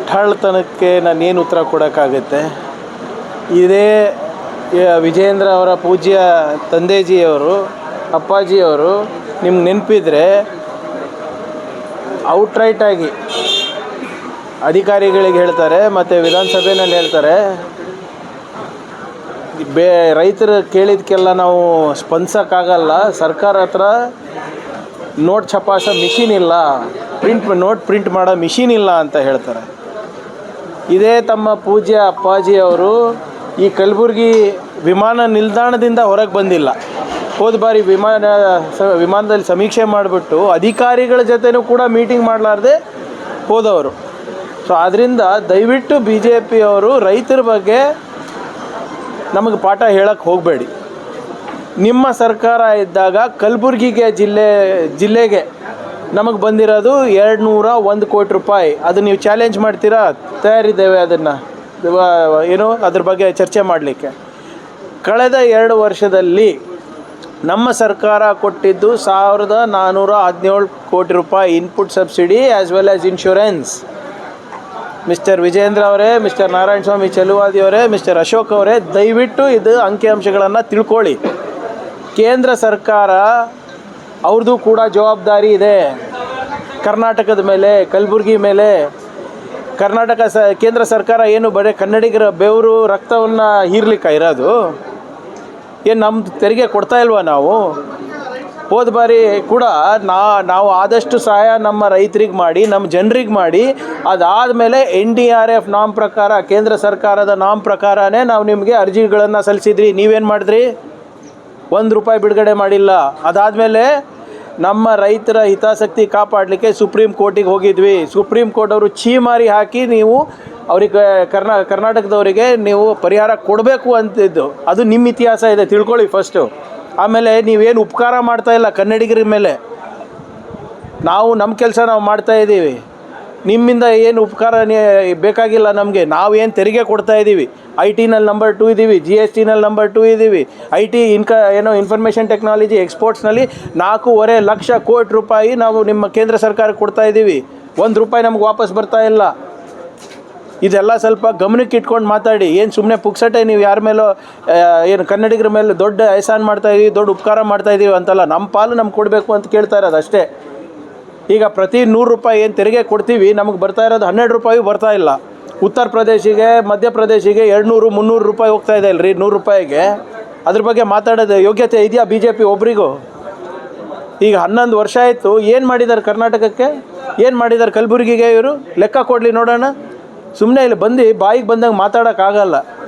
ಮುಟ್ಟಾಳ್ತನಕ್ಕೆ ನಾನೇನು ಉತ್ತರ ಕೊಡೋಕ್ಕಾಗುತ್ತೆ? ಇದೇ ವಿಜೇಂದ್ರ ಅವರ ಪೂಜ್ಯ ತಂದೆಜಿಯವರು, ಅಪ್ಪಾಜಿಯವರು ನಿಮ್ಗೆ ನೆನಪಿದ್ರೆ ಔಟ್ರೈಟಾಗಿ ಅಧಿಕಾರಿಗಳಿಗೆ ಹೇಳ್ತಾರೆ ಮತ್ತು ವಿಧಾನಸಭೆಯಲ್ಲಿ ಹೇಳ್ತಾರೆ, ರೈತರು ಕೇಳಿದ್ದಕ್ಕೆಲ್ಲ ನಾವು ಸ್ಪಂದಿಸೋಕ್ಕಾಗಲ್ಲ, ಸರ್ಕಾರ ಹತ್ರ ನೋಟ್ ಛಪಾಯಿಸೋ ಮಿಷಿನ್ ಇಲ್ಲ, ನೋಟ್ ಪ್ರಿಂಟ್ ಮಾಡೋ ಮಿಷಿನ್ ಇಲ್ಲ ಅಂತ ಹೇಳ್ತಾರೆ. ಇದೇ ತಮ್ಮ ಪೂಜ್ಯ ಅಪ್ಪಾಜಿಯವರು ಈ ಕಲಬುರಗಿ ವಿಮಾನ ನಿಲ್ದಾಣದಿಂದ ಹೊರಗೆ ಬಂದಿಲ್ಲ. ಹೋದ ಬಾರಿ ವಿಮಾನದಲ್ಲಿ ಸಮೀಕ್ಷೆ ಮಾಡಿಬಿಟ್ಟು ಅಧಿಕಾರಿಗಳ ಜೊತೆನೂ ಕೂಡ ಮೀಟಿಂಗ್ ಮಾಡಲಾರ್ದೆ ಹೋದವರು. ಸೊ ಆದ್ದರಿಂದ ದಯವಿಟ್ಟು BJP ಅವರು ರೈತರ ಬಗ್ಗೆ ನಮಗೆ ಪಾಠ ಹೇಳಕ್ಕೆ ಹೋಗಬೇಡಿ. ನಿಮ್ಮ ಸರ್ಕಾರ ಇದ್ದಾಗ ಕಲಬುರಗಿಗೆ ಜಿಲ್ಲೆಗೆ ನಮಗೆ ಬಂದಿರೋದು 201 ಕೋಟಿ ರೂಪಾಯಿ. ಅದು ನೀವು ಚಾಲೆಂಜ್ ಮಾಡ್ತೀರಾ? ತಯಾರಿದ್ದೇವೆ ಅದನ್ನು ಅದ್ರ ಬಗ್ಗೆ ಚರ್ಚೆ ಮಾಡಲಿಕ್ಕೆ. ಕಳೆದ 2 ವರ್ಷದಲ್ಲಿ ನಮ್ಮ ಸರ್ಕಾರ ಕೊಟ್ಟಿದ್ದು 1417 ಕೋಟಿ ರೂಪಾಯಿ input subsidy as well as insurance. Mister Vijendra ಅವರೇ, ಮಿಸ್ಟರ್ ನಾರಾಯಣ ಸ್ವಾಮಿ ಚೆಲುವಾದಿ ಅವರೇ, ಮಿಸ್ಟರ್ ಅಶೋಕ್ ಅವರೇ, ದಯವಿಟ್ಟು ಇದು ಅಂಕಿಅಂಶಗಳನ್ನು ತಿಳ್ಕೊಳ್ಳಿ. ಕೇಂದ್ರ ಸರ್ಕಾರ ಅವ್ರದ್ದು ಕೂಡ ಜವಾಬ್ದಾರಿ ಇದೆ ಕರ್ನಾಟಕದ ಮೇಲೆ, ಕಲಬುರಗಿ ಮೇಲೆ. ಕೇಂದ್ರ ಸರ್ಕಾರ ಏನು ಬರೀ ಕನ್ನಡಿಗರ ಬೆವರು ರಕ್ತವನ್ನು ಹೀರ್ಲಿಕ್ಕೆ ಇರೋದು? ಏನು ನಮ್ಮ ತೆರಿಗೆ ಕೊಡ್ತಾ ಇಲ್ವಾ ನಾವು? ಹೋದ ಬಾರಿ ಕೂಡ ನಾವು ಆದಷ್ಟು ಸಹಾಯ ನಮ್ಮ ರೈತರಿಗೆ ಮಾಡಿ, ನಮ್ಮ ಜನರಿಗೆ ಮಾಡಿ, ಅದಾದಮೇಲೆ NDRF ನಾಮ್ ಪ್ರಕಾರ, ಕೇಂದ್ರ ಸರ್ಕಾರದ ನಾಮ್ ಪ್ರಕಾರನೇ ನಾವು ನಿಮಗೆ ಅರ್ಜಿಗಳನ್ನು ಸಲ್ಲಿಸಿದ್ರಿ. ನೀವೇನು ಮಾಡಿದ್ರಿ? 1 ರೂಪಾಯಿ ಬಿಡುಗಡೆ ಮಾಡಿಲ್ಲ. ಅದಾದಮೇಲೆ ನಮ್ಮ ರೈತರ ಹಿತಾಸಕ್ತಿ ಕಾಪಾಡಲಿಕ್ಕೆ ಸುಪ್ರೀಂ ಕೋರ್ಟಿಗೆ ಹೋಗಿದ್ವಿ. ಸುಪ್ರೀಂ ಕೋರ್ಟ್ ಅವರು ಛೀಮಾರಿ ಹಾಕಿ ನೀವು ಅವ್ರಿಗೆ ಕರ್ನಾಟಕದವರಿಗೆ ನೀವು ಪರಿಹಾರ ಕೊಡಬೇಕು ಅಂತಿದ್ದು. ಅದು ನಿಮ್ಮ ಇತಿಹಾಸ ಇದೆ, ತಿಳ್ಕೊಳ್ಳಿ ಫಸ್ಟು. ಆಮೇಲೆ ನೀವೇನು ಉಪಕಾರ ಮಾಡ್ತಾಯಿಲ್ಲ ಕನ್ನಡಿಗರ ಮೇಲೆ. ನಾವು ನಮ್ಮ ಕೆಲಸ ನಾವು ಮಾಡ್ತಾಯಿದ್ದೀವಿ. ನಿಮ್ಮಿಂದ ಏನು ಉಪಕಾರ ಬೇಕಾಗಿಲ್ಲ ನಮಗೆ. ನಾವೇನು ತೆರಿಗೆ ಕೊಡ್ತಾಯಿದ್ದೀವಿ. IT-ನಲ್ಲಿ ನಂಬರ್ 2 ಇದ್ದೀವಿ, GST-ನಲ್ಲಿ ನಂಬರ್ 2 ಇದ್ದೀವಿ. ಇನ್ಫಾರ್ಮೇಷನ್ ಟೆಕ್ನಾಲಜಿ ಎಕ್ಸ್ಪೋರ್ಟ್ಸ್ನಲ್ಲಿ 4.5 ಲಕ್ಷ ಕೋಟಿ ರೂಪಾಯಿ ನಾವು ನಿಮ್ಮ ಕೇಂದ್ರ ಸರ್ಕಾರಕ್ಕೆ ಕೊಡ್ತಾಯಿದ್ದೀವಿ. 1 ರೂಪಾಯಿ ನಮ್ಗೆ ವಾಪಸ್ ಬರ್ತಾ ಇಲ್ಲ. ಇದೆಲ್ಲ ಸ್ವಲ್ಪ ಗಮನಕ್ಕೆ ಇಟ್ಕೊಂಡು ಮಾತಾಡಿ. ಏನು ಸುಮ್ಮನೆ ಪುಕ್ಸಟೆ ನೀವು ಯಾರ ಮೇಲೋ ಏನು ಕನ್ನಡಿಗರ ಮೇಲೆ ದೊಡ್ಡ ಎಹಸಾನ್ ಮಾಡ್ತಾಯಿದ್ದೀವಿ, ದೊಡ್ಡ ಉಪಕಾರ ಮಾಡ್ತಾಯಿದ್ದೀವಿ ಅಂತಲ್ಲ. ನಮ್ಮ ಪಾಲು ನಮ್ಗೆ ಕೊಡಬೇಕು ಅಂತ ಕೇಳ್ತಾ ಇರೋದು ಅಷ್ಟೇ. ಈಗ ಪ್ರತಿ 100 ರೂಪಾಯಿ ಏನು ತೆರಿಗೆ ಕೊಡ್ತೀವಿ, ನಮಗೆ ಬರ್ತಾ ಇರೋದು 12 ರೂಪಾಯಿ ಬರ್ತಾ ಇಲ್ಲ. ಉತ್ತರ ಪ್ರದೇಶಿಗೆ, ಮಧ್ಯಪ್ರದೇಶಿಗೆ 200, 300 ರೂಪಾಯಿ ಹೋಗ್ತಾ ಇದೆ ಅಲ್ರಿ 100 ರೂಪಾಯಿಗೆ. ಅದ್ರ ಬಗ್ಗೆ ಮಾತಾಡೋದು ಯೋಗ್ಯತೆ ಇದೆಯಾ BJP ಒಬ್ರಿಗೂ? ಈಗ 11 ವರ್ಷ ಆಯಿತು. ಏನು ಮಾಡಿದ್ದಾರೆ ಕರ್ನಾಟಕಕ್ಕೆ? ಏನು ಮಾಡಿದ್ದಾರೆ ಕಲಬುರಗಿಗೆ? ಇವರು ಲೆಕ್ಕ ಕೊಡಲಿ ನೋಡೋಣ. ಸುಮ್ಮನೆ ಇಲ್ಲಿ ಬಂದು ಬಾಯಿಗೆ ಬಂದಂಗೆ ಮಾತಾಡೋಕ್ಕಾಗಲ್ಲ.